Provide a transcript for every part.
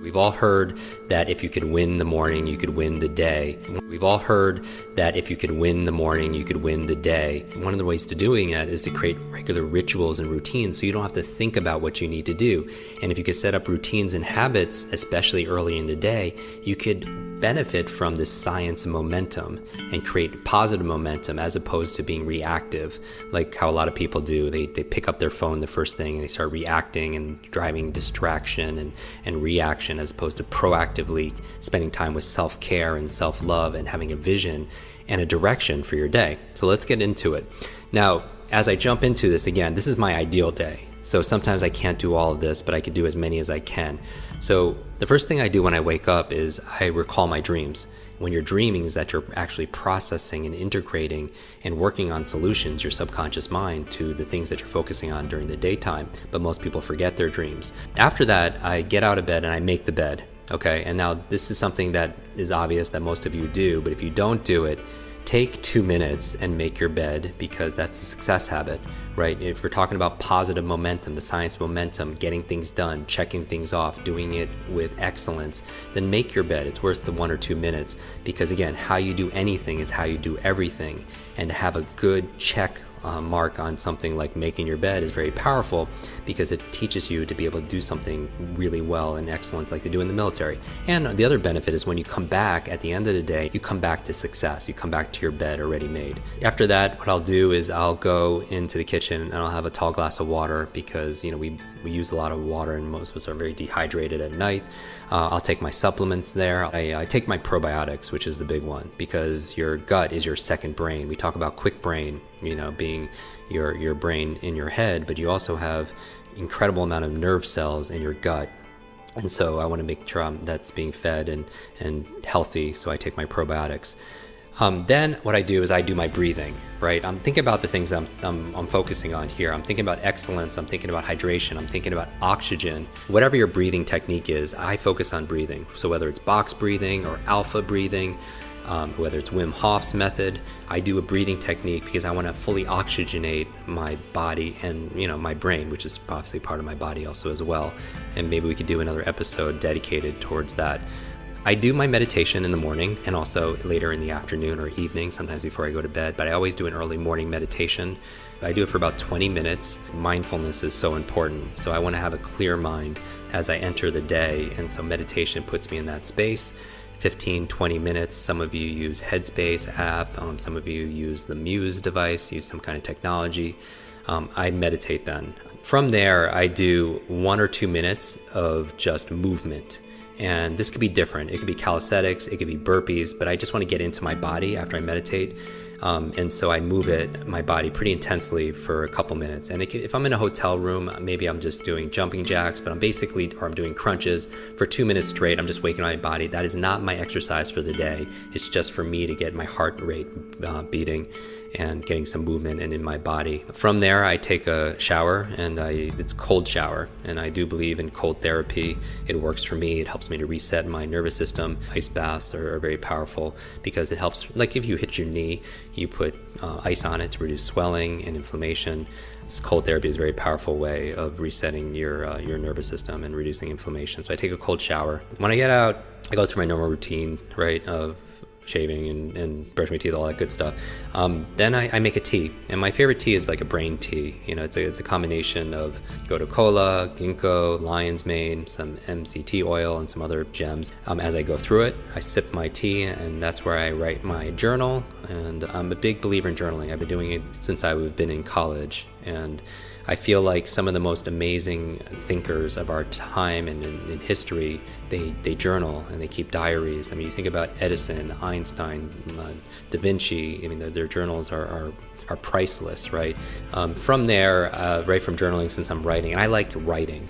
We've all heard that if you could win the morning, you could win the day. We've all heard that if you could win the morning, you could win the day. One of the ways to doing that is to create regular rituals and routines so you don't have to think about what you need to do. And if you could set up routines and habits, especially early in the day, you could benefit from this science and momentum and create positive momentum as opposed to being reactive, like how a lot of people do. They pick up their phone the first thing and they start reacting and driving distraction and reaction, as opposed to proactively spending time with self-care and self-love and having a vision and a direction for your day. So let's get into it. Now, as I jump into this, again, this is my ideal day. So sometimes I can't do all of this, but I could do as many as I can. So the first thing I do when I wake up is I recall my dreams. When you're dreaming is that you're actually processing and integrating and working on solutions, your subconscious mind, to the things that you're focusing on during the daytime. But most people forget their dreams. After that, I get out of bed and I make the bed. Okay, and now this is something that is obvious that most of you do, but if you don't do it, take 2 minutes and make your bed, because that's a success habit, right? If we're talking about positive momentum, the science momentum, getting things done, checking things off, doing it with excellence, then make your bed. It's worth the 1 or 2 minutes, because again, how you do anything is how you do everything. And to have a good check mark on something like making your bed is very powerful, because it teaches you to be able to do something really well in excellence like they do in the military. And the other benefit is when you come back at the end of the day, you come back to success. You come back to your bed already made. After that, what I'll do is I'll go into the kitchen and I'll have a tall glass of water, because we use a lot of water and most of us are very dehydrated at night. I'll take my supplements there. I take my probiotics, which is the big one, because your gut is your second brain. We talk about quick brain, being your brain in your head, but you also have incredible amount of nerve cells in your gut. And so I want to make sure that's being fed and healthy, so I take my probiotics. Then what I do is I do my breathing, right? I'm thinking about the things I'm focusing on here. I'm thinking about excellence. I'm thinking about hydration. I'm thinking about oxygen. Whatever your breathing technique is, I focus on breathing. So whether it's box breathing or alpha breathing, whether it's Wim Hof's method, I do a breathing technique because I want to fully oxygenate my body and my brain, which is obviously part of my body also as well. And maybe we could do another episode dedicated towards that. I do my meditation in the morning and also later in the afternoon or evening, sometimes before I go to bed, but I always do an early morning meditation. I do it for about 20 minutes. Mindfulness is so important. So I want to have a clear mind as I enter the day. And so meditation puts me in that space. 15, 20 minutes. Some of you use Headspace app. Some of you use the Muse device, use some kind of technology. I meditate then. From there, I do 1 or 2 minutes of just movement. And this could be different. It could be calisthenics, it could be burpees, but I just want to get into my body after I meditate. And so I move my body pretty intensely for a couple minutes. And if I'm in a hotel room, maybe I'm just doing jumping jacks, but I'm doing crunches for 2 minutes straight. I'm just waking my body. That is not my exercise for the day. It's just for me to get my heart rate beating and getting some movement in my body. From there, I take a shower, and it's cold shower. And I do believe in cold therapy. It works for me. It helps me to reset my nervous system. Ice baths are very powerful because it helps, like if you hit your knee, you put ice on it to reduce swelling and inflammation. Cold therapy is a very powerful way of resetting your nervous system and reducing inflammation. So I take a cold shower. When I get out, I go through my normal routine, right, of shaving and brush my teeth, all that good stuff. Then I make a tea, and my favorite tea is like a brain tea. It's a combination of gotu kola, ginkgo, lion's mane, some MCT oil, and some other gems. As I go through it, I sip my tea, and that's where I write my journal. And I'm a big believer in journaling. I've been doing it since I've been in college, and I feel like some of the most amazing thinkers of our time and in history, they journal and they keep diaries. I mean, you think about Edison, Einstein, Da Vinci. I mean, their journals are priceless, right? From there, right from journaling, since I'm writing, and I like writing.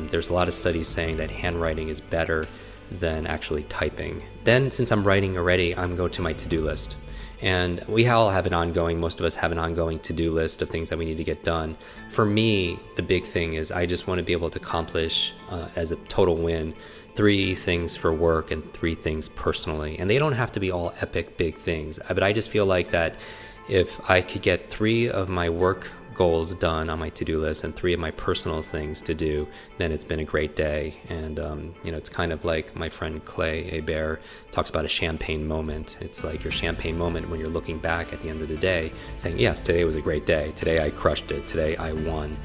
There's a lot of studies saying that handwriting is better than actually typing. Then, since I'm writing already, I'm going to my to-do list. And we all have most of us have an ongoing to-do list of things that we need to get done. For me, the big thing is I just want to be able to accomplish, as a total win, 3 things for work and 3 things personally. And they don't have to be all epic big things, but I just feel like that if I could get 3 of my work goals done on my to-do list and 3 of my personal things to do, then it's been a great day. And, it's kind of like my friend Clay Hebert talks about a champagne moment. It's like your champagne moment when you're looking back at the end of the day saying, yes, today was a great day. Today I crushed it. Today I won.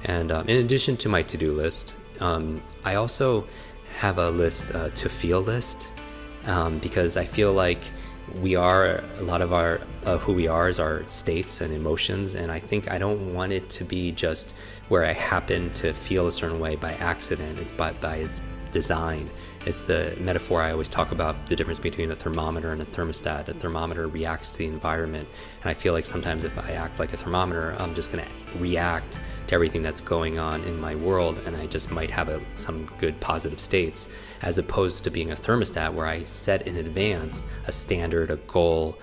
And in addition to my to-do list, I also have a to feel list, because I feel like a lot of our who we are is our states and emotions, and I think I don't want it to be just where I happen to feel a certain way by accident. It's by its design. It's the metaphor I always talk about, the difference between a thermometer and a thermostat. A thermometer reacts to the environment, and I feel like sometimes if I act like a thermometer, I'm just going to react to everything that's going on in my world, and I just might have some good positive states, as opposed to being a thermostat where I set in advance a standard, a goal,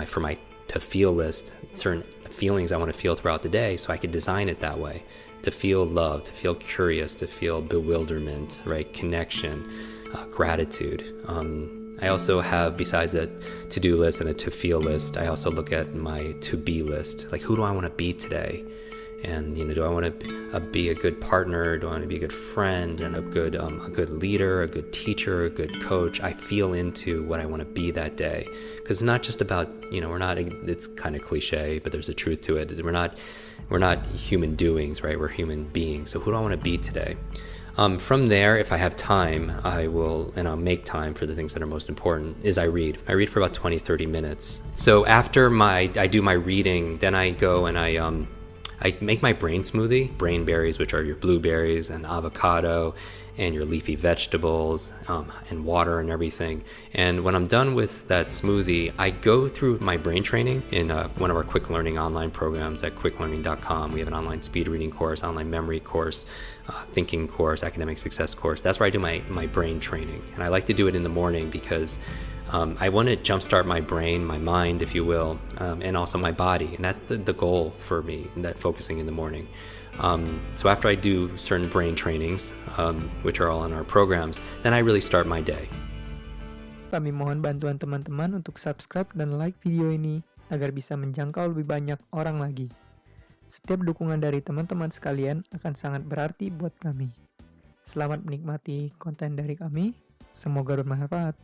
for my to feel list, certain feelings I want to feel throughout the day, so I could design it that way. To feel love, to feel curious, to feel bewilderment, right? Connection, gratitude. I also have, besides a to-do list and a to-feel list, I also look at my to-be list. Like, who do I want to be today? And, do I want to be a good partner? Do I want to be a good friend and a good leader, a good teacher, a good coach? I feel into what I want to be that day. Because it's not just about, it's kind of cliche, but there's a truth to it. We're not human doings, right? We're human beings. So who do I want to be today? From there, if I have time, and I'll make time for the things that are most important, is I read. I read for about 20, 30 minutes. So after I do my reading, then I go and I make my brain smoothie, brain berries, which are your blueberries and avocado and your leafy vegetables, and water and everything. And when I'm done with that smoothie, I go through my brain training in one of our quick learning online programs at quicklearning.com. We have an online speed reading course, online memory course, thinking course, academic success course. That's where I do my brain training. And I like to do it in the morning because I want to jumpstart my brain, my mind, if you will, and also my body. And that's the goal for me, in that focusing in the morning. So after I do certain brain trainings, which are all in our programs, then I really start my day. Kami mohon bantuan teman-teman untuk subscribe dan like video ini agar bisa menjangkau lebih banyak orang lagi. Setiap dukungan dari teman-teman sekalian akan sangat berarti buat kami. Selamat menikmati konten dari kami. Semoga bermanfaat.